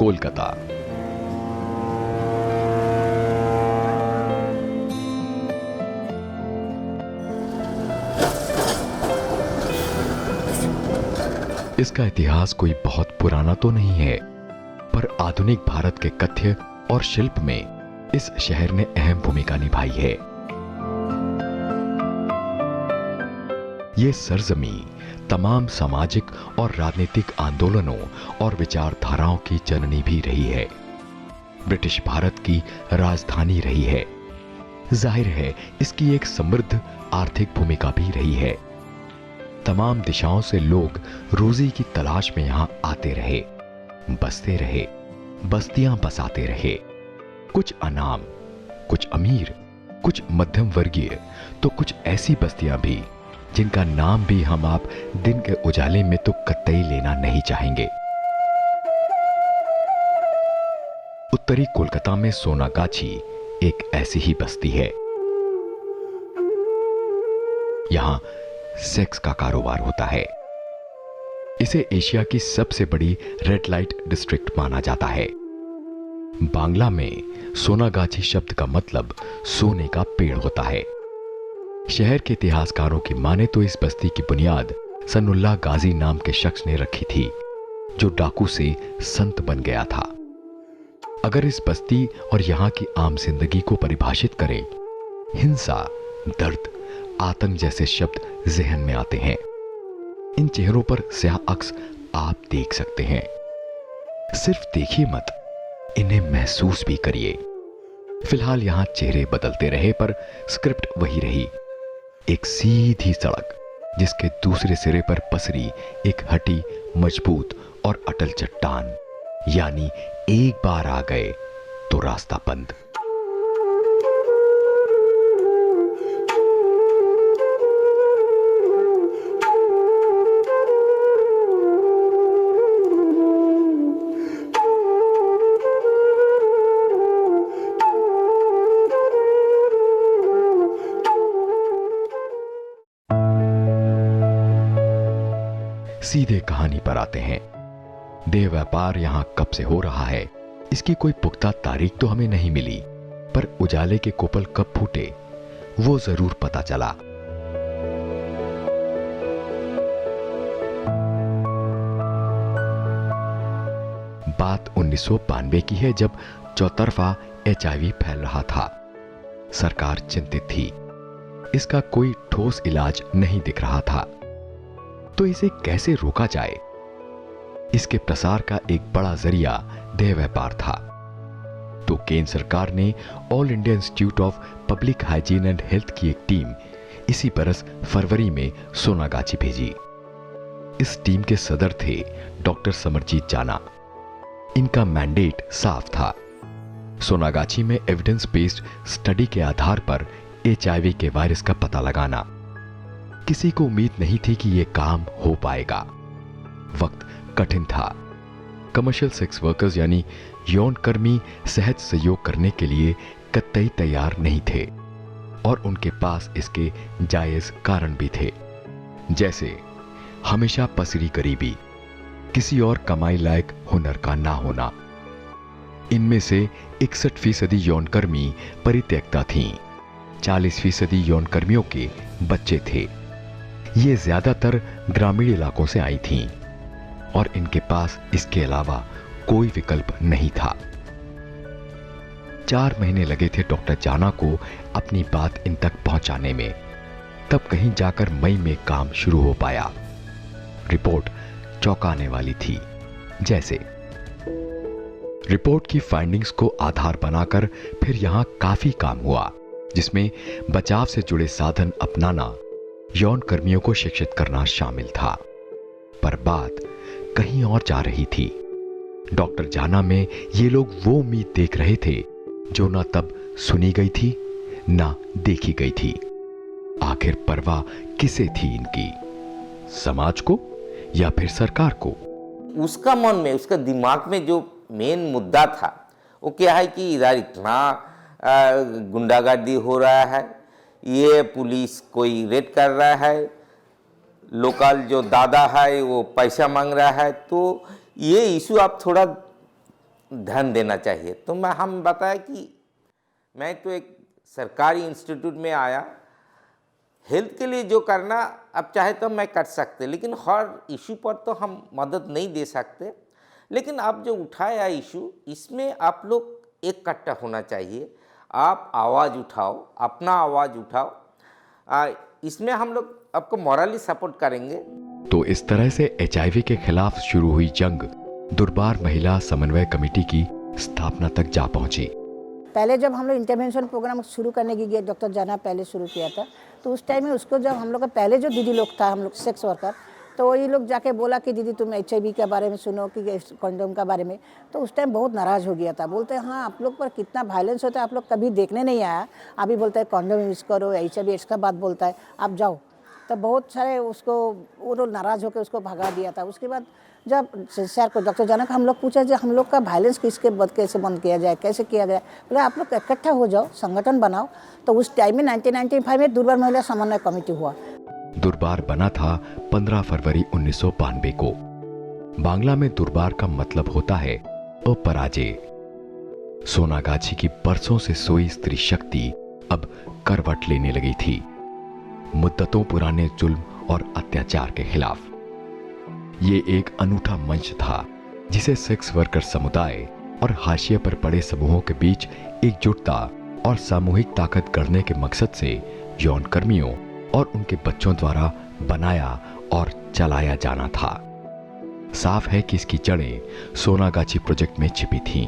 कोलकाता। इसका इतिहास कोई बहुत पुराना तो नहीं है, पर आधुनिक भारत के कथ्य और शिल्प में इस शहर ने अहम भूमिका निभाई है। ये सरजमी तमाम सामाजिक और राजनीतिक आंदोलनों और विचारधाराओं की जननी भी रही है। ब्रिटिश भारत की राजधानी रही है। जाहिर है इसकी एक समृद्ध आर्थिक भूमिका भी रही है। तमाम दिशाओं से लोग रोजी की तलाश में यहां आते रहे, बसते रहे, बस्तियां बसाते रहे। कुछ अनाम, कुछ अमीर, कुछ मध्यम वर्गीय, तो कुछ ऐसी बस्तियां भी जिनका नाम भी हम आप दिन के उजाले में तो कतई लेना नहीं चाहेंगे। उत्तरी कोलकाता में सोनागाछी एक ऐसी ही बस्ती है। यहां सेक्स का कारोबार होता है। इसे एशिया की सबसे बड़ी रेड लाइट डिस्ट्रिक्ट माना जाता है। बांग्ला में सोनागाछी शब्द का मतलब सोने का पेड़ होता है। शहर के इतिहासकारों की माने तो इस बस्ती की बुनियाद सनुल्लाह गाजी नाम के शख्स ने रखी थी, जो डाकू से संत बन गया था। अगर इस बस्ती और यहां की आम जिंदगी को परिभाषित करें, हिंसा, दर्द, आतंक जैसे शब्द जहन में आते हैं। इन चेहरों पर स्याह अक्स आप देख सकते हैं। सिर्फ देखिए मत, इन्हें महसूस भी करिए। फिलहाल यहां चेहरे बदलते रहे पर स्क्रिप्ट वही रही। एक सीधी सड़क जिसके दूसरे सिरे पर पसरी एक हटी, मजबूत और अटल चट्टान, यानी एक बार आ गए तो रास्ता बंद। सीधे कहानी पर आते हैं। देह व्यापार यहां कब से हो रहा है, इसकी कोई पुख्ता तारीख तो हमें नहीं मिली, पर उजाले के कोपल कब फूटे वो जरूर पता चला। बात 1992 की है, जब चौतरफा HIV फैल रहा था। सरकार चिंतित थी। इसका कोई ठोस इलाज नहीं दिख रहा था, तो इसे कैसे रोका जाए? इसके प्रसार का एक बड़ा जरिया देह व्यापार था। तो केंद्र सरकार ने all India institute of public hygiene and health की एक टीम इसी बरस फरवरी में सोनागाछी भेजी। इस टीम के सदर थे डॉक्टर समरजीत जाना। इनका मैंडेट साफ था, सोनागाछी में एविडेंस बेस्ड स्टडी के आधार पर HIV के वायरस का पता लगाना। किसी को उम्मीद नहीं थी कि यह काम हो पाएगा। वक्त कठिन था। कमर्शियल सेक्स वर्कर्स यानी यौन कर्मी सहज सहयोग करने के लिए कतई तैयार नहीं थे, और उनके पास इसके जायज कारण भी थे, जैसे हमेशा पसरी गरीबी, किसी और कमाई लायक हुनर का ना होना। इनमें से 61% यौनकर्मी परित्यक्ता थीं। 40% यौनकर्मियों के बच्चे थे। ये ज्यादातर ग्रामीण इलाकों से आई थीं, और इनके पास इसके अलावा कोई विकल्प नहीं था। 4 महीने लगे थे डॉक्टर जाना को अपनी बात इन तक पहुंचाने में। तब कहीं जाकर मई में काम शुरू हो पाया। रिपोर्ट चौंकाने वाली थी। जैसे रिपोर्ट की फाइंडिंग्स को आधार बनाकर फिर यहां काफी काम हुआ, जिसमें बचाव से जुड़े साधन अपनाना, यौन कर्मियों को शिक्षित करना शामिल था। पर बात कहीं और जा रही थी। डॉक्टर जाना में ये लोग वो उम्मीद देख रहे थे जो ना तब सुनी गई थी, ना देखी गई थी। आखिर परवाह किसे थी इनकी? समाज को या फिर सरकार को? उसका मन में, उसका दिमाग में जो मेन मुद्दा था वो क्या है कि इधर इतना गुंडागर्दी हो रहा है, ये पुलिस कोई रेड कर रहा है, लोकल जो दादा है वो पैसा मांग रहा है, तो ये इशू आप थोड़ा ध्यान देना चाहिए। तो हम बताया कि मैं तो एक सरकारी इंस्टीट्यूट में आया, हेल्थ के लिए जो करना अब चाहे तो मैं कर सकते, लेकिन हर इशू पर तो हम मदद नहीं दे सकते। लेकिन आप जो उठाया इशू, इसमें आप लोग एक इकट्ठा होना चाहिए, आप आवाज़ उठाओ, अपना आवाज़ उठाओ, इसमें हम लोग आपको मॉरली सपोर्ट करेंगे। तो इस तरह से एचआईवी के खिलाफ शुरू हुई जंग दुर्बार महिला समन्वय कमेटी की स्थापना तक जा पहुंची। पहले जब हम लोग इंटरवेंशन प्रोग्राम शुरू करने की गए, डॉक्टर जाना पहले शुरू किया था, तो उस टाइम में उसको जब हम लोग का पहले जो दीदी लोग था, हम लोग सेक्स वर्कर, तो ये लोग जाके बोला कि दीदी तुम एचआईवी के बारे में सुनो कि कंडोम का बारे में, तो उस टाइम बहुत नाराज़ हो गया था। बोलते हैं हाँ आप लोग पर कितना वायलेंस होता है, आप लोग कभी देखने नहीं आया, अभी बोलता है कंडोम यूज़ करो, एचआईवी एड्स का बात बोलता है, आप जाओ। तो बहुत सारे उसको वो लोग नाराज़ होकर उसको भगा दिया था। उसके बाद जब सर को डॉक्टर जाना का हम लोग पूछा जो हम लोग का वायलेंस किसके कैसे बंद किया जाए, कैसे किया जाए, बोले आप लोग इकट्ठा हो जाओ, संगठन बनाओ। तो उस टाइम में 1995 में दुर्बार महिला समन्वय कमेटी हुआ। दुर्बार बना था 15 फरवरी 1992 को। बांग्ला में दुर्बार का मतलब होता है अपराजय। सोनागाछी की बरसों से सोई स्त्री शक्ति अब करवट लेने लगी थी, मुद्दतों पुराने जुल्म और अत्याचार के खिलाफ। ये एक अनूठा मंच था जिसे सेक्स वर्कर समुदाय और हाशिए पर पड़े समूहों के बीच एकजुटता और सामूहिक ताकत गढ़ने के मकसद से यौन कर्मियों और उनके बच्चों द्वारा बनाया और चलाया जाना था। साफ है कि इसकी जड़ें सोनागाछी प्रोजेक्ट में छिपी थीं।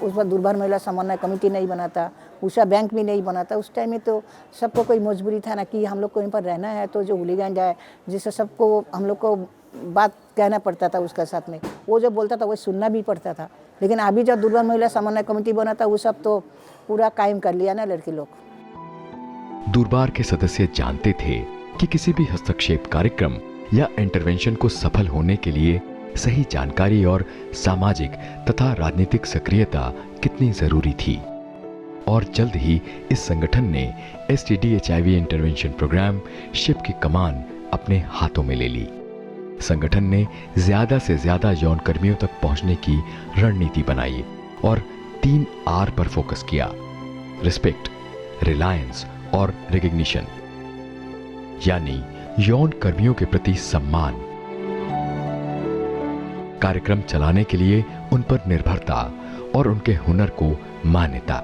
उस बार दुर्बार महिला समन्वय कमेटी नहीं बना था, उषा बैंक भी नहीं बना था। उस टाइम में तो सबको कोई मजबूरी था ना कि हम लोग को यहीं पर रहना है, तो जो हुलीगैंड है जिससे सबको हम लोग को बात कहना पड़ता था उसका साथ में, वो जो बोलता था वो सुनना भी पड़ता था। लेकिन अभी जब दुर्बार महिला समन्वय कमेटी बना था वो सब तो पूरा कायम कर लिया ना लड़के लोग। दुर्बार के सदस्य जानते थे कि किसी भी हस्तक्षेप कार्यक्रम या इंटरवेंशन को सफल होने के लिए सही जानकारी और सामाजिक तथा राजनीतिक सक्रियता कितनी जरूरी थी। और जल्द ही इस संगठन ने एसटीडी एचआईवी इंटरवेंशन प्रोग्राम शिप की कमान अपने हाथों में ले ली। संगठन ने ज्यादा से ज्यादा यौन कर्मियों तक पहुंचने की रणनीति बनाई और 3 आर पर फोकस किया: रिस्पेक्ट, रिलायंस और रिकग्निशन, यानी यौन कर्मियों के प्रति सम्मान। कार्यक्रम चलाने के लिए उन पर निर्भरता और उनके हुनर को मान्यता।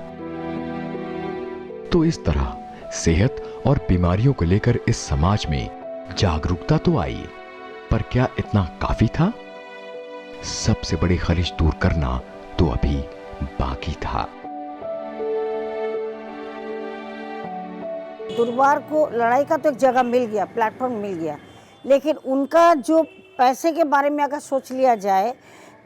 तो इस तरह सेहत और बीमारियों को लेकर इस समाज में जागरूकता तो आई, पर क्या इतना काफी था? सबसे बड़ी खलिश दूर करना तो अभी बाकी था। दुर्बार को लड़ाई का तो एक जगह मिल गया, प्लेटफॉर्म मिल गया, लेकिन उनका जो पैसे के बारे में अगर सोच लिया जाए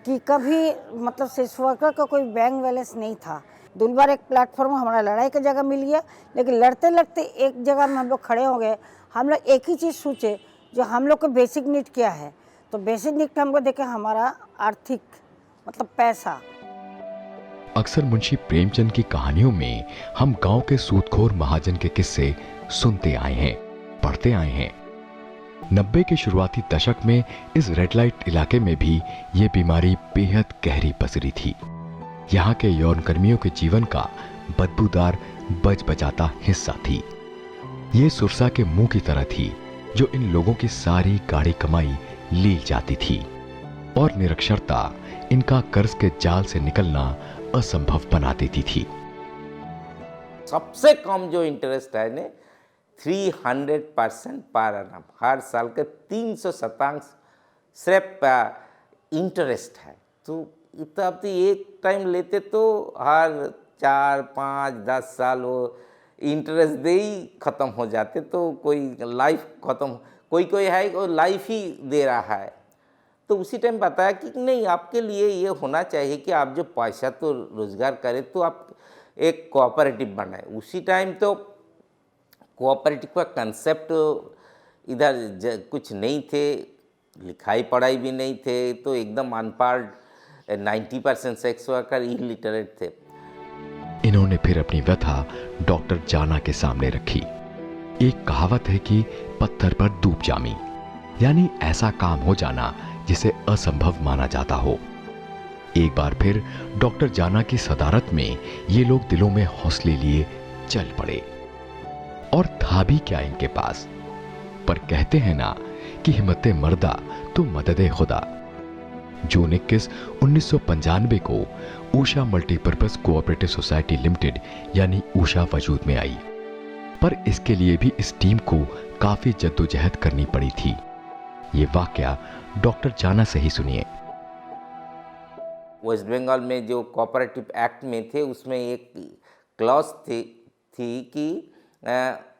कि कभी मतलब सेक्स वर्कर का कोई बैंक बैलेंस नहीं था। दुर्बार एक प्लेटफॉर्म हमारा लड़ाई का जगह मिल गया, लेकिन लड़ते लड़ते एक जगह में हम लोग खड़े हो गए। हम लोग एक ही चीज़ सोचे जो हम लोग को बेसिक नीड क्या है, तो बेसिक नीड हमको देखे हमारा आर्थिक मतलब पैसा। अक्सर मुंशी प्रेमचंद की कहानियों में हम गांव के सूदखोर महाजन के किस्से सुनते आए हैं, पढ़ते आए हैं। 90 के शुरुआती दशक में इस रेड लाइट इलाके में भी ये बीमारी बेहद गहरी पसरी थी। यहाँ के यौन कर्मियों के जीवन का बदबूदार बज बजाता हिस्सा थी। ये सुरसा के मुंह की तरह थी जो इन लोगों की सारी गाढ़ी कमाई ली जाती थी, और निरक्षरता इनका कर्ज के जाल से निकलना असंभव बना देती थी। सबसे कम जो इंटरेस्ट है ने 300% पर एनम, हर साल के 300 शतांश सिर्फ इंटरेस्ट है। तो इतना अब तो एक टाइम लेते तो हर 4, 5, 10 साल वो इंटरेस्ट दे ही ख़त्म हो जाते, तो कोई लाइफ ख़त्म, कोई है वो लाइफ ही दे रहा है। तो उसी टाइम बताया कि नहीं, आपके लिए ये होना चाहिए कि आप जो पैसा तो रोजगार करें तो आप एक कोऑपरेटिव बनाए। उसी टाइम तो कोऑपरेटिव का कंसेप्ट इधर कुछ नहीं थे, लिखाई पढ़ाई भी नहीं थे, तो एकदम अनपढ़ 90% सेक्स वर्कर इलिटरेट थे। इन्होंने फिर अपनी व्यथा डॉक्टर जाना के सामने रखी। एक कहावत है कि पत्थर पर दूब जामी, यानी ऐसा काम हो जाना जिसे असंभव माना जाता हो। एक बार फिर डॉक्टर जाना की सदारत में ये लोग दिलों में हौसले लिए चल पड़े। और था भी क्या इनके पास, पर कहते हैं ना कि हिम्मते मर्दा तो मददे खुदा। जून 21, 1995 को Usha multipurpose cooperative society limited यानी ऊषा वजूद में आई, पर इसके लिए भी इस टीम को काफी जद्दोजहद करनी पड़ी थी। ये वाकया डॉक्टर जाना से ही सुनिए। वेस्ट बंगाल में जो कोऑपरेटिव एक्ट में थे उसमें एक क्लॉज थी कि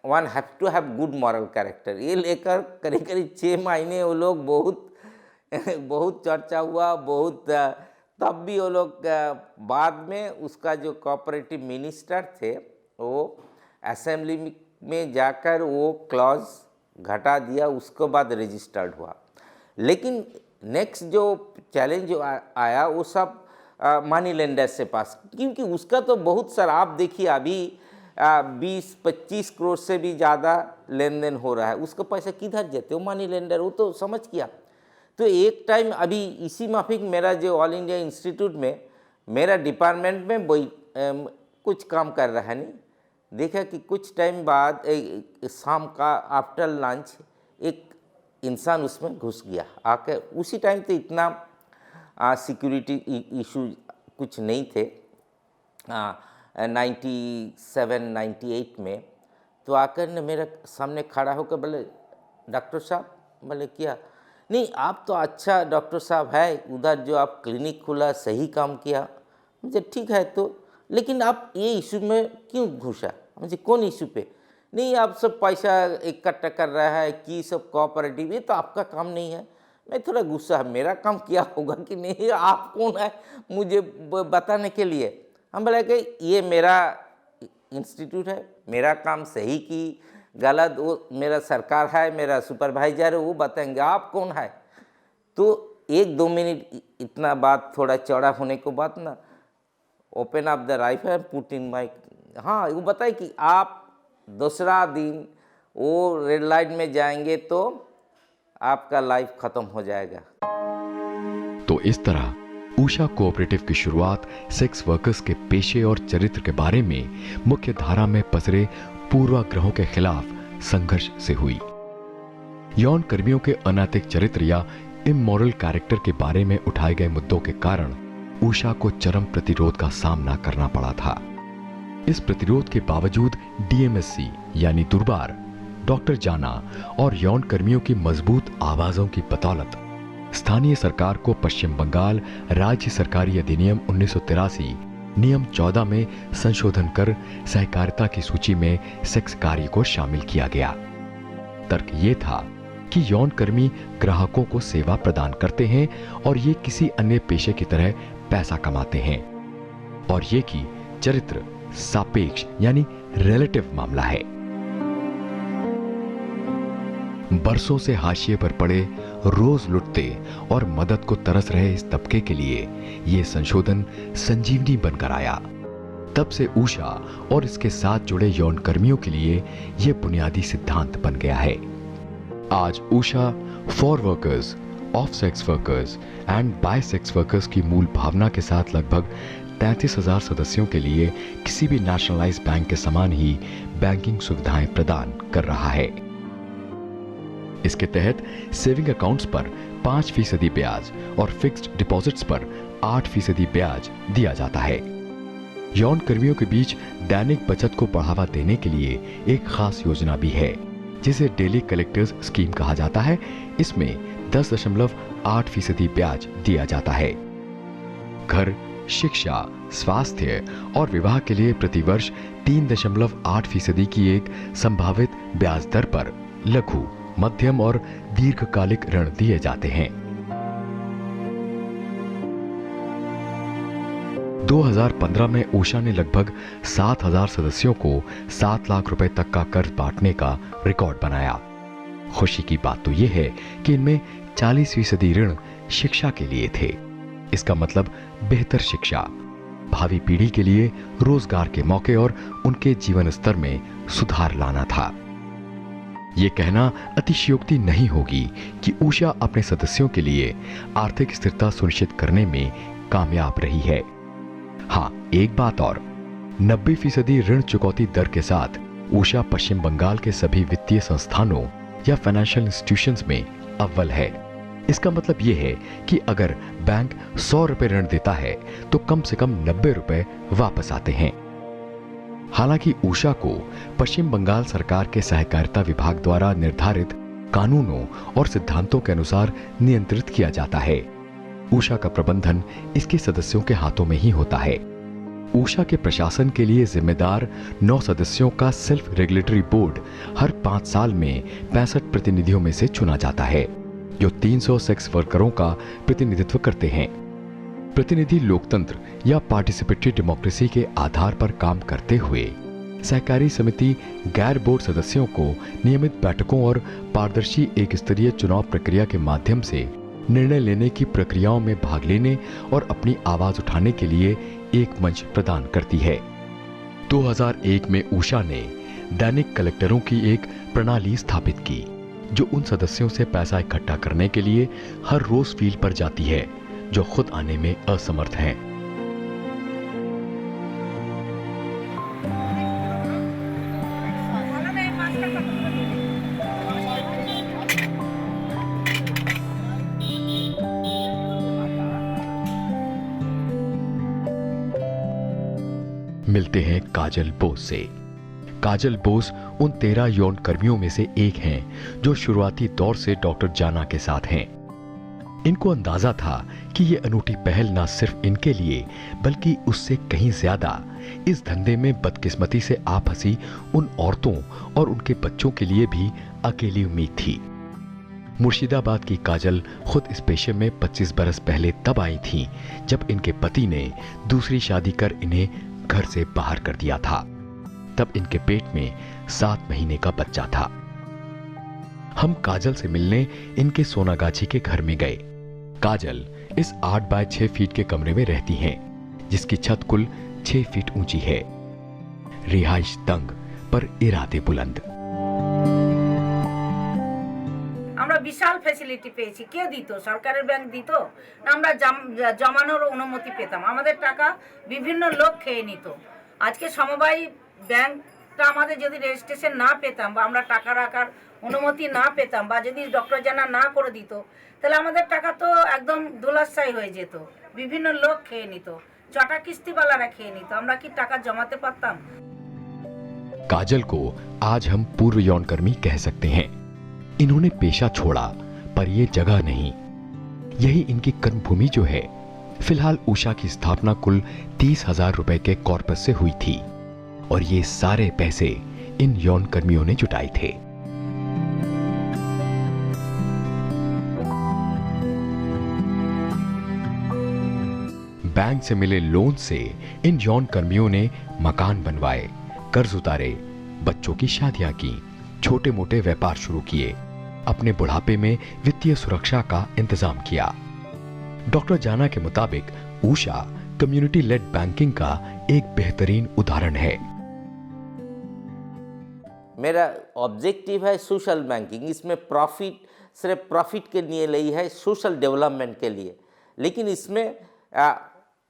one have to have good moral character. ये लेकर करीब करीब 6 महीने वो लोग बहुत चर्चा हुआ, बहुत तब भी वो लोग बाद में उसका जो कोऑपरेटिव मिनिस्टर थे वो असेंबली में जाकर वो क्लॉज घटा दिया, उसके बाद रजिस्टर्ड हुआ। लेकिन नेक्स्ट जो चैलेंज आया वो सब मनी लेंडर से पास, क्योंकि उसका तो बहुत सारा, आप देखिए अभी 20-25 करोड़ से भी ज़्यादा लेन देन हो रहा है, उसका पैसा किधर जाते, वो मनी लेंडर, वो तो समझ किया। तो एक टाइम अभी इसी माफिक मेरा जो ऑल इंडिया इंस्टीट्यूट में मेरा डिपार्टमेंट में वही कुछ काम कर रहा है, नहीं देखा कि कुछ टाइम बाद शाम का आफ्टर लंच एक इंसान उसमें घुस गया आकर। उसी टाइम तो इतना सिक्योरिटी इशू कुछ नहीं थे 97-98 में। तो आकर ने मेरे सामने खड़ा होकर बोले, डॉक्टर साहब, बोले क्या? नहीं, आप तो अच्छा डॉक्टर साहब है, उधर जो आप क्लिनिक खुला सही काम किया। मुझे ठीक है, तो लेकिन आप ये इशू में क्यों घुसा? मुझे कौन इशू पे? नहीं, आप सब पैसा इकट्ठा कर रहा है कि सब कोऑपरेटिव, ये तो आपका काम नहीं है। मैं थोड़ा गुस्सा है, मेरा काम किया होगा कि नहीं, आप कौन है मुझे बताने के लिए? हम बोले कि ये मेरा इंस्टीट्यूट है, मेरा काम सही की गलत वो मेरा सरकार है, मेरा सुपरवाइजर है, वो बताएंगे, आप कौन है? तो 1-2 मिनट इतना बात थोड़ा चौड़ा होने के बाद ना open up the rifle, put in mic, हाँ वो बताए कि आप दूसरा दिन वो रेड लाइट में जाएंगे तो आपका लाइफ खत्म हो जाएगा। तो इस तरह ऊषा कोऑपरेटिव की शुरुआत सेक्स वर्कर्स के पेशे और चरित्र के बारे में मुख्य धारा में पसरे पूर्वाग्रहों के खिलाफ संघर्ष से हुई। यौन कर्मियों के अनैतिक चरित्र या इमोरल कैरेक्टर के बारे में उठाए गए मुद्दों के कारण ऊषा को चरम प्रतिरोध का सामना करना पड़ा था। इस प्रतिरोध के बावजूद डीएमएससी यानी दुर्बार, डॉक्टर जाना और यौन कर्मियों की मजबूत आवाजों की बदौलत स्थानीय सरकार को पश्चिम बंगाल राज्य सरकारी अधिनियम 1983 नियम 14 में संशोधन कर सहकारिता की सूची में सेक्स कार्य को शामिल किया गया। तर्क ये था कि यौन कर्मी ग्राहकों को सेवा प्रदान करते हैं और ये किसी अन्य पेशे की तरह पैसा कमाते हैं, और ये कि चरित्र सापेक्ष यानी रिलेटिव मामला है। बरसों से हाशिए पर पड़े, रोज लुटते और मदद को तरस रहे इस तबके के लिए यह संशोधन संजीवनी बनकर आया। तब से ऊषा और इसके साथ जुड़े यौन कर्मियों के लिए यह बुनियादी सिद्धांत बन गया है। आज Usha for workers, of sex workers and by sex workers की मूल भावना के साथ लगभग 33,000 सदस्यों के लिए किसी भी नेशनलाइज्ड बैंक के समान ही बैंकिंग सुविधाएं प्रदान कर रहा है। इसके तहत सेविंग अकाउंट्स पर 5% ब्याज और फिक्स्ड डिपॉजिट्स पर 8% ब्याज दिया जाता है। यौन कर्मियों के बीच दैनिक बचत को बढ़ावा देने के लिए एक खास योजना भी है जिसे डेली कलेक्टर्स स्कीम कहा जाता है। इसमें 10.8% ब्याज दिया जाता है। घर, शिक्षा, स्वास्थ्य और विवाह के लिए प्रतिवर्ष 3.8% की एक संभावित ब्याज दर पर लघु, मध्यम और दीर्घकालिक ऋण दिए जाते हैं। 2015 में ऊषा ने लगभग 7,000 सदस्यों को 7 लाख रुपए तक का कर्ज बांटने का रिकॉर्ड बनाया। खुशी की बात तो यह है कि इनमें 40% ऋण शिक्षा के लिए थे। इसका मतलब बेहतर शिक्षा, भावी पीढ़ी के लिए रोजगार के मौके और उनके जीवन स्तर में सुधार लाना था। ये कहना अतिशयोक्ति नहीं होगी कि ऊषा अपने सदस्यों के लिए आर्थिक स्थिरता सुनिश्चित करने में कामयाब रही है। हाँ, एक बात और, 90% ऋण चुकौती दर के साथ उषा पश्चिम बंगाल के सभी वित्तीय संस्थानों या फाइनेंशियल इंस्टीट्यूशंस में अव्वल है। इसका मतलब यह है कि अगर बैंक 100 रुपए ऋण देता है तो कम से कम 90 रुपए वापस आते हैं। हालांकि उषा को पश्चिम बंगाल सरकार के सहकारिता विभाग द्वारा निर्धारित कानूनों और सिद्धांतों के अनुसार नियंत्रित किया जाता है। उषा का प्रबंधन इसके सदस्यों के हाथों में ही होता है। उषा के प्रशासन के लिए जिम्मेदार 9 सदस्यों का सेल्फ रेगुलेटरी बोर्ड हर 5 साल में 65 प्रतिनिधियों में से चुना जाता है, जो 300 सेक्स वर्करों का प्रतिनिधित्व करते हैं। प्रतिनिधि लोकतंत्र या पार्टिसिपेटरी डेमोक्रेसी के आधार पर काम करते हुए सहकारी समिति गैर बोर्ड सदस्यों को नियमित बैठकों और पारदर्शी एक स्तरीय चुनाव प्रक्रिया के माध्यम से निर्णय लेने की प्रक्रियाओं में भाग लेने और अपनी आवाज उठाने के लिए एक मंच प्रदान करती है। 2001 में उषा ने दैनिक कलेक्टरों की एक प्रणाली स्थापित की, जो उन सदस्यों से पैसा इकट्ठा करने के लिए हर रोज फील्ड पर जाती है जो खुद आने में असमर्थ हैं। मिलते हैं काजल बोस से। काजल बोस उन 13 यौन कर्मियों में से एक हैं जो शुरुआती दौर से डॉक्टर जाना के साथ हैं। इनको अंदाजा था कि ये अनूठी पहल न सिर्फ इनके लिए बल्कि उससे कहीं ज्यादा इस धंधे में बदकिस्मती से आ फंसी उन औरतों और उनके बच्चों के लिए भी अकेली उम्मीद थी। मुर्शिदाबाद की काजल खुद इस पेशे में 25 बरस पहले तब आई थी जब इनके पति ने दूसरी शादी कर इन्हें घर से बाहर कर दिया था। तब इनके पेट में 7 महीने का बच्चा था। हम काजल से मिलने इनके सोनागाछी के घर में गए। काजल इस 8 बाय 6 फीट के कमरे में रहती हैं, जिसकी छत कुल 6 फीट ऊंची है। रिहाइश तंग पर इरादे बुलंद। আমরা বিশাল ফ্যাসিলিটি পেয়েছি। কে দিত? সরকারের ব্যাংক দিত না আমরা জমানোর অনুমতি পেতাম? আমাদের টাকা বিভিন্ন লোক খেয়ে নিত। আজকে সমবায় ব্যাংকটা আমাদের যদি রেজিস্ট্রেশন না পেতাম বা আমরা টাকা রাখার অনুমতি না পেতাম বা যদি ডক্টর জানা না করে দিত তাহলে আমাদের টাকা তো একদম ধুলাস্যাই হয়ে যেত। বিভিন্ন লোক খেয়ে নিত, চটা কিস্তিওয়ালারা খেয়ে নিত। আমরা কি টাকা জমাতে পারতাম? काजल को आज हम पूर्व यौनकर्मी कह सकते हैं। इन्होंने पेशा छोड़ा पर ये जगह नहीं, यही इनकी कर्मभूमि जो है। फिलहाल उषा की स्थापना कुल 30,000 रुपए के कॉर्पस से हुई थी और ये सारे पैसे इन यौन कर्मियों ने जुटाए थे। बैंक से मिले लोन से इन यौन कर्मियों ने मकान बनवाए, कर्ज उतारे, बच्चों की शादियां की, छोटे मोटे व्यापार शुरू किए, अपने बुढ़ापे में वित्तीय सुरक्षा का इंतजाम किया। डॉक्टर जाना के मुताबिक उषा कम्युनिटी लेड बैंकिंग का एक बेहतरीन उदाहरण है। मेरा ऑब्जेक्टिव है सोशल बैंकिंग। इसमें प्रॉफिट सिर्फ प्रॉफिट के लिए नहीं है, सोशल डेवलपमेंट के लिए। लेकिन इसमें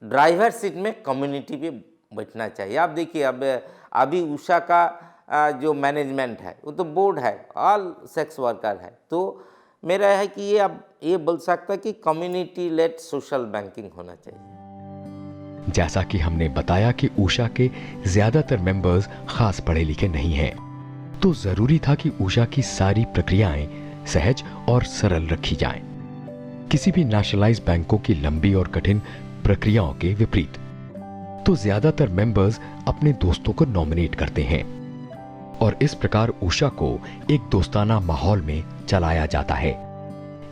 ड्राइवर सीट में कम्युनिटी भी बैठना चाहिए। आप देखिए, अब अभी उषा का जो मैनेजमेंट है वो तो बोर्ड है, ऑल सेक्स वर्कर है। तो मेरा है कि ये अब ये बोल सकता है कि कम्युनिटी लेड सोशल बैंकिंग होना चाहिए। जैसा कि हमने बताया कि उषा के ज्यादातर मेंबर्स खास पढ़े लिखे नहीं हैं, तो जरूरी था कि उषा की सारी प्रक्रियाएं सहज और सरल रखी जाएं। किसी भी नेशनलाइज बैंकों की लंबी और कठिन प्रक्रियाओं के विपरीत। तो ज्यादातर मेंबर्स अपने दोस्तों को नॉमिनेट करते हैं और इस प्रकार उषा को एक दोस्ताना माहौल में चलाया जाता है।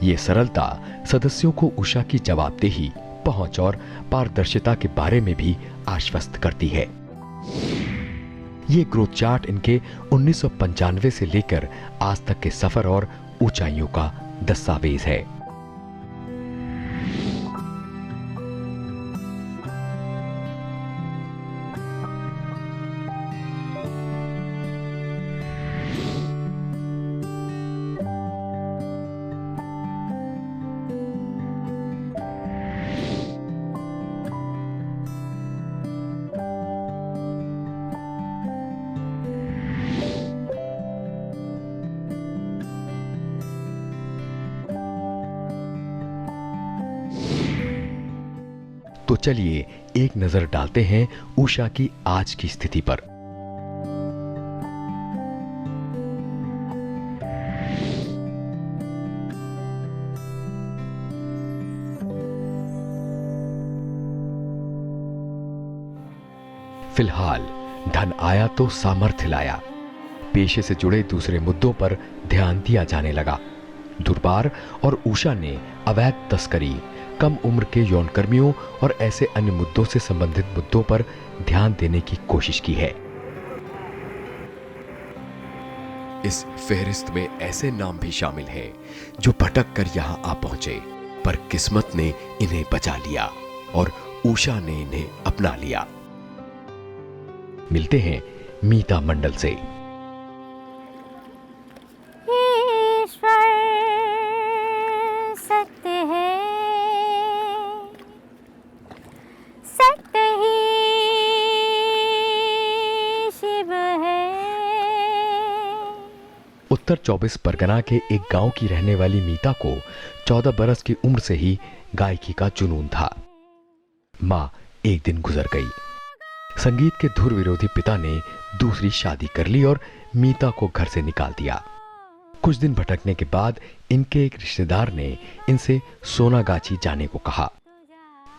ये सरलता सदस्यों को उषा की जवाबदेही, पहुंच और पारदर्शिता के बारे में भी आश्वस्त करती है। ये ग्रोथ चार्ट इनके 1995 से लेकर आज तक के सफर और ऊंचाइयों का दस्तावेज है। चलिए एक नजर डालते हैं उषा की आज की स्थिति पर। फिलहाल धन आया तो सामर्थ्य लाया। पेशे से जुड़े दूसरे मुद्दों पर ध्यान दिया जाने लगा। दुर्बार और उषा ने अवैध तस्करी, कम उम्र के यौनकर्मियों और ऐसे अन्य मुद्दों से संबंधित मुद्दों पर ध्यान देने की कोशिश की है। इस फेहरिस्त में ऐसे नाम भी शामिल हैं जो भटक कर यहां आ पहुंचे, पर किस्मत ने इन्हें बचा लिया और उषा ने इन्हें अपना लिया। मिलते हैं मीता मंडल से। ईश्वर सत्य है, सत्य ही शिव है। उत्तर 24 परगना के एक गांव की रहने वाली मीता को 14 बरस की उम्र से ही गायकी का जुनून था। मां एक दिन गुजर गई। संगीत के धुर विरोधी पिता ने दूसरी शादी कर ली और मीता को घर से निकाल दिया। कुछ दिन भटकने के बाद इनके एक रिश्तेदार ने इनसे सोनागाछी जाने को कहा।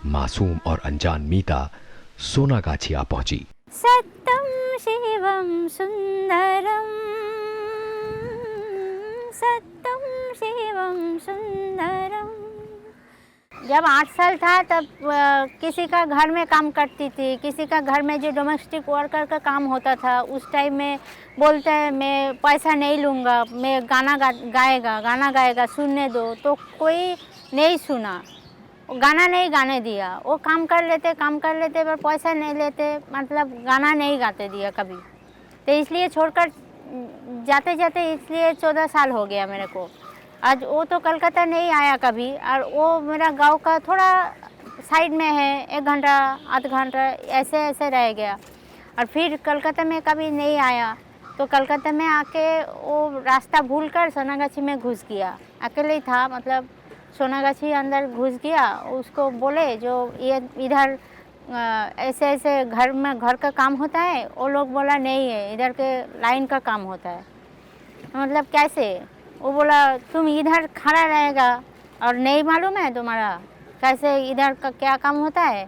मासूम और अनजान मीता सोनागाछी आ पहुंची। सत्यम शिवम सुंदरम, सत्यम शिवम सुंदरम। जब 8 साल था तब किसी का घर में काम करती थी, किसी का घर में जो डोमेस्टिक वर्कर का काम होता था, उस टाइम में बोलते हैं मैं पैसा नहीं लूँगा, मैं गाना गाएगा सुनने दो, तो कोई नहीं सुना, गाना नहीं गाने दिया। वो काम कर लेते पर पैसा नहीं लेते, मतलब गाना नहीं गाते दिया कभी। तो इसलिए छोड़कर जाते जाते इसलिए 14 साल हो गया मेरे को। आज वो तो कलकत्ता नहीं आया कभी, और वो मेरा गांव का थोड़ा साइड में है, 1 घंटा आध घंटा ऐसे ऐसे रह गया। और फिर कलकत्ता में कभी नहीं आया, तो कलकत्ता में आके वो रास्ता भूलकर सोनागाछी में घुस गया। अकेले ही था, मतलब सोनागाछी अंदर घुस गया। उसको बोले जो ये इधर ऐसे ऐसे घर का काम होता है, वो लोग बोला नहीं है, इधर के लाइन का काम होता है। मतलब कैसे? वो बोला तुम इधर खड़ा रहेगा और नहीं मालूम है तुम्हारा कैसे इधर का क्या काम होता है?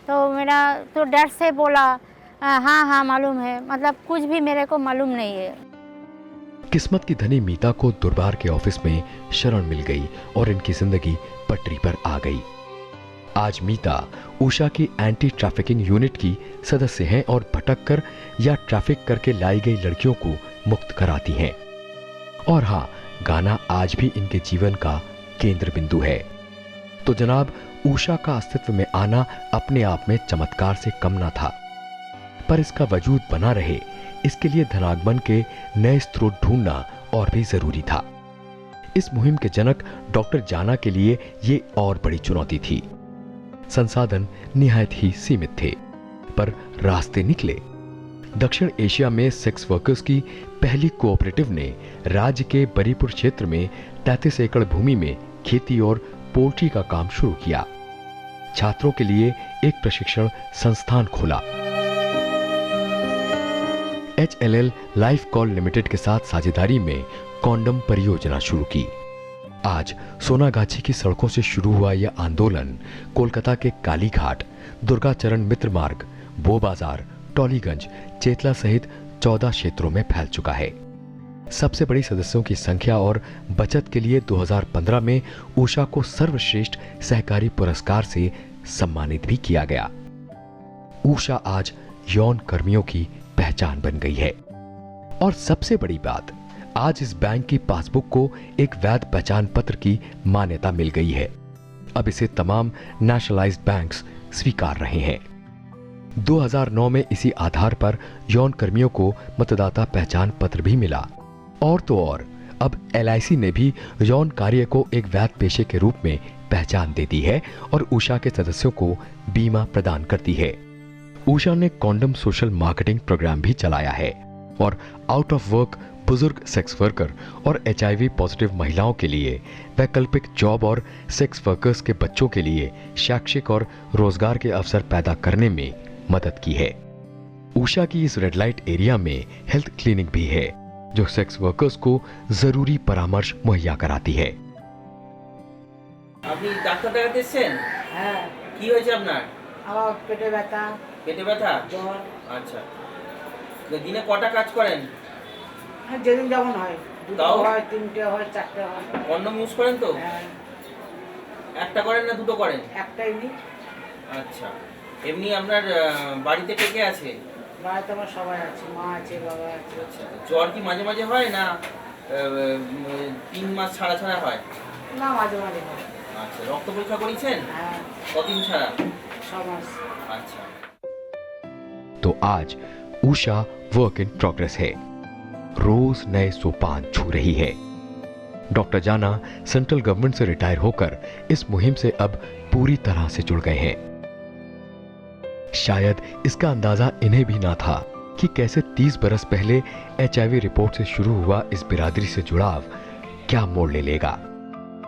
तो मेरा तो डर से बोला हाँ मालूम है, मतलब कुछ भी मेरे को मालूम नहीं है। किस्मत की धनी मीता को दुर्बार के ऑफिस में शरण मिल गई और इनकी जिंदगी पटरी पर आ गई। आज मीता उषा की एंटी ट्रैफिकिंग यूनिट की सदस्य हैं और भटक कर या ट्रैफिक करके लाई गई लड़कियों को मुक्त कराती हैं। और हाँ, गाना आज भी इनके जीवन का केंद्र बिंदु है। तो जनाब, उषा का अस्तित्व में आना अपने आप में चमत्कार से कम ना था, पर इसका वजूद बना रहे इसके लिए धनागमन के नए स्रोत ढूंढना और भी जरूरी था। इस मुहिम के जनक डॉक्टर जाना के लिए ये और बड़ी चुनौती थी। संसाधन निहायत ही सीमित थे, पर रास्ते निकले। दक्षिण एशिया में सेक्स वर्कर्स की पहली कोऑपरेटिव ने राज्य के बरीपुर क्षेत्र में 33 एकड़ भूमि में खेती और पोल्ट्री का काम शुरू किया। छात्रों के लिए एक प्रशिक्षण संस्थान खोला। HLL लाइफ कॉल लिमिटेड के साथ साझेदारी में कॉन्डम परियोजना शुरू की। आज सोनागाछी की सड़कों से शुरू हुआ यह आंदोलन कोलकाता के कालीघाट, दुर्गाचरण मित्र मार्ग, बो बाजार, टॉलीगंज, चेतला सहित 14 क्षेत्रों में फैल चुका है। सबसे बड़ी सदस्यों की संख्या और बचत के लिए 2015 में उषा को सर्वश्रेष्ठ सहकारी पुरस्कार से सम्मानित भी किया गया। उषा आज यौन कर्मियों की पहचान बन गई है। और सबसे बड़ी बात, आज इस बैंक की पासबुक को एक वैध पहचान पत्र की मान्यता मिल गई है। अब इसे तमाम नेशनलाइज्ड बैंक्स स्वीकार रहे हैं। 2009 में इसी आधार पर यौन कर्मियों को मतदाता पहचान पत्र भी मिला। और तो और, अब LIC ने भी यौन कार्य को एक वैध पेशे के रूप में पहचान दे दी है और उषा के सदस्यों को बीमा प्रदान करती है। उषा ने कॉन्डम सोशल मार्केटिंग प्रोग्राम भी चलाया है और आउट ऑफ वर्क बुजुर्ग सेक्स वर्कर और HIV पॉजिटिव महिलाओं के लिए वैकल्पिक जॉब और सेक्स वर्कर्स के बच्चों के लिए शैक्षिक और रोजगार के अवसर पैदा करने में मदद की है। उषा की इस रेड लाइट एरिया में हेल्थ क्लिनिक भी है जो सेक्स वर्कर्स को जरूरी परामर्श मुहैया कराती है। আপনি ডাক্তার দেখাতে এসেছেন? হ্যাঁ, কি হয়েছে আপনার? আমার পেটে ব্যথা, পেটে ব্যথা? জ্বর, আচ্ছা, তো দিনে কটা কাজ করেন? যেদিন যেমন হয়, দুটো তাও? হয়, তিনটে হয়, চারটে হয়। কন্ডম ইউজ করেন তো? হ্যাঁ, একটা করেন না দুটো করেন? একটাই নি। আচ্ছা, এমনি আপনার বাড়িতে কে কে আছে? বাড়িতে আমার সবাই আছে, মা আছে, বাবা আছে। আচ্ছা, জ্বর কি মাঝে মাঝে হয় না 3 মাস ছাড়া ছাড়া হয়? না, মাঝে মাঝে হয়। আচ্ছা, রক্ত পরীক্ষা করেছেন? হ্যাঁ, কদিন ছাড়া? 6 মাস। আচ্ছা। तो आज उषा वर्क इन प्रोग्रेस है, रोज नए सोपान छू रही है। डॉक्टर जाना सेंट्रल गवर्नमेंट से रिटायर होकर इस मुहिम से अब पूरी तरह से जुड़ गए हैं। शायद इसका अंदाजा इन्हें भी ना था कि कैसे 30 बरस पहले HIV रिपोर्ट से शुरू हुआ इस बिरादरी से जुड़ाव क्या मोड़ ले लेगा।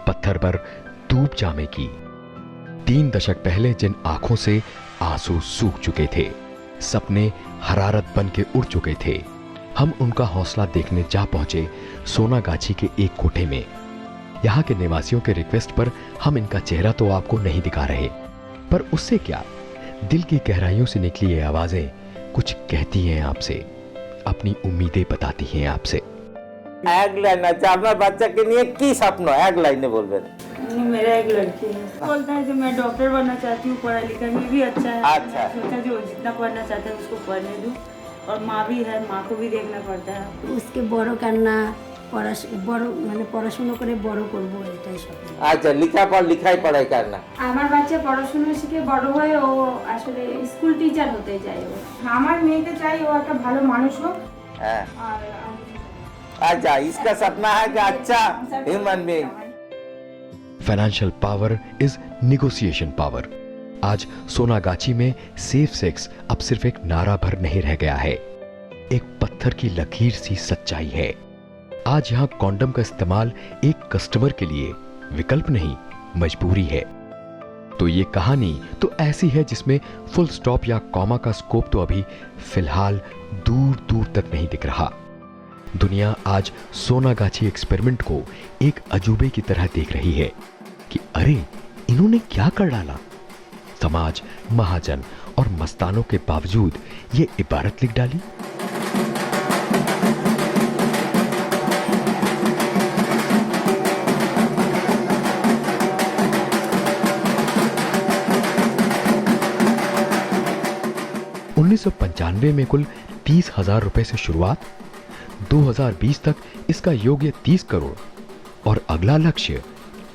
पत्थर पर धूप जामेगी। 3 दशक पहले जिन आंखों से आंसू सूख चुके थे, सपने हरारत बन के उड़ चुके थे, हम उनका हौसला देखने जा पहुंचे सोनागाछी के एक कोठे में। यहाँ के निवासियों के रिक्वेस्ट पर हम इनका चेहरा तो आपको नहीं दिखा रहे, पर उससे क्या, दिल की गहराइयों से निकली ये आवाजें कुछ कहती हैं आपसे, अपनी उम्मीदें बताती हैं आपसे। এক লাইন আছে আপনার বাচ্চাকে নিয়ে কি স্বপ্ন, এক লাইনে বলবেন। मेरा एक लड़की है, बोलता है जो मैं डॉक्टर बनना चाहती हूँ, पढ़ा लिखा ये भी अच्छा है। अच्छा। सोचा जो जितना पढ़ना चाहता है उसको पढ़ने दूँ, और माँ भी है, माँ को भी देखना पड़ता है। उसके বড় কান্না বড় মানে পড়াশোনা করে বড় করব এটাই স্বপ্ন। আচ্ছা, লিখাই পড়াই কারনা। আমার বাচ্চা পড়াশোনা শিখে বড় হয়ে ও আসলে স্কুল টিচার হতে চায়। ও আমার মেয়েকে চাই ও একটা ভালো মানুষ হোক। হ্যাঁ, আর अच्छा, इसका सपना है कि अच्छा human being. Financial power is negotiation power. आज सोनागाछी में सेफ सेक्स अब सिर्फ एक नारा भर नहीं रह गया है, एक पत्थर की लकीर सी सच्चाई है। आज यहाँ कॉन्डम का इस्तेमाल एक कस्टमर के लिए विकल्प नहीं, मजबूरी है। तो ये कहानी तो ऐसी है जिसमें फुल स्टॉप या कॉमा का स्कोप तो अभी फिलहाल दूर दूर तक नहीं दिख रहा। दुनिया आज सोनागाछी एक्सपेरिमेंट को एक अजूबे की तरह देख रही है कि अरे इन्होंने क्या कर डाला। समाज, महाजन और मस्तानों के बावजूद ये इबारत लिख डाली। $1995 में कुल 30,000 रुपए से शुरुआत, 2020 तक इसका योग्य 30 करोड़ और अगला लक्ष्य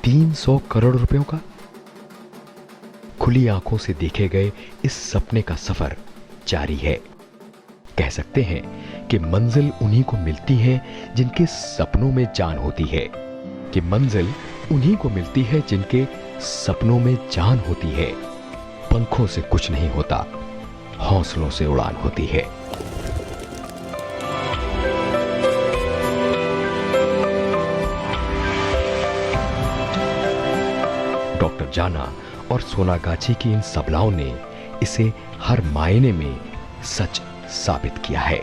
300 करोड़ रुपयों का। खुली आंखों से देखे गए इस सपने का सफर जारी है। कह सकते हैं कि मंजिल उन्हीं को मिलती है जिनके सपनों में जान होती है, कि मंजिल उन्हीं को मिलती है जिनके सपनों में जान होती है। पंखों से कुछ नहीं होता, हौसलों से उड़ान होती है। डॉक्टर जाना और सोनागाछी की इन सबलाओं ने इसे हर मायने में सच साबित किया है।